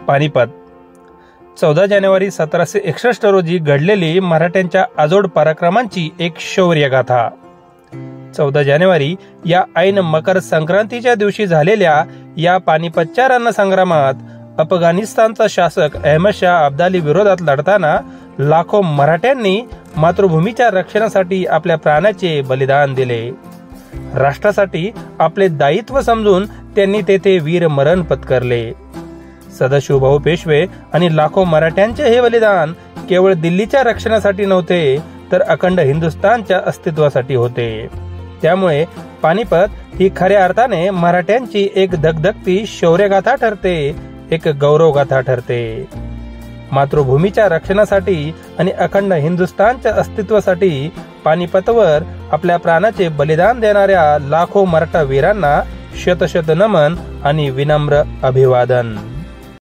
पानिपत 14 जानेवारी 1761 रोजी घडलेली मराठ्यांच्या अजोड पराक्रमांची एक शौर्यगाथा। 14 जानेवारी या ऐन मकर संक्रांतीच्या दिवशी झालेल्या या पानिपतच्या रणसंग्रामात अफगाणिस्तानचा शासक अहमद शाह अब्दाली विरोधात लढताना लाखो मराठ्यांनी मातृभूमीच्या रक्षणासाठी आपल्या प्राणाचे बलिदान दिले। राष्ट्रासाठी आपले दायित्व समजून त्यांनी तेथे वीर मरण पत्करले। सदाशिवभाऊ पेशवे आणि लाखो मराठ्यांचे हे बलिदान केवळ दिल्लीच्या रक्षणासाठी नव्हते, तर अखंड हिंदुस्थानच्या अस्तित्वासाठी होते। त्यामुळे पानिपत ही खऱ्या अर्थाने मराठ्यांची एक धगधगती शौर्यगाथा ठरते, एक गौरवगाथा ठरते। मातृभूमीच्या रक्षणासाठी आणि अखंड हिंदुस्थानच्या अस्तित्वासाठी पानिपतवर आपल्या प्राणाचे बलिदान देणाऱ्या लाखो मराठा वीरांना शतशत नमन आणि विनम्र अभिवादन।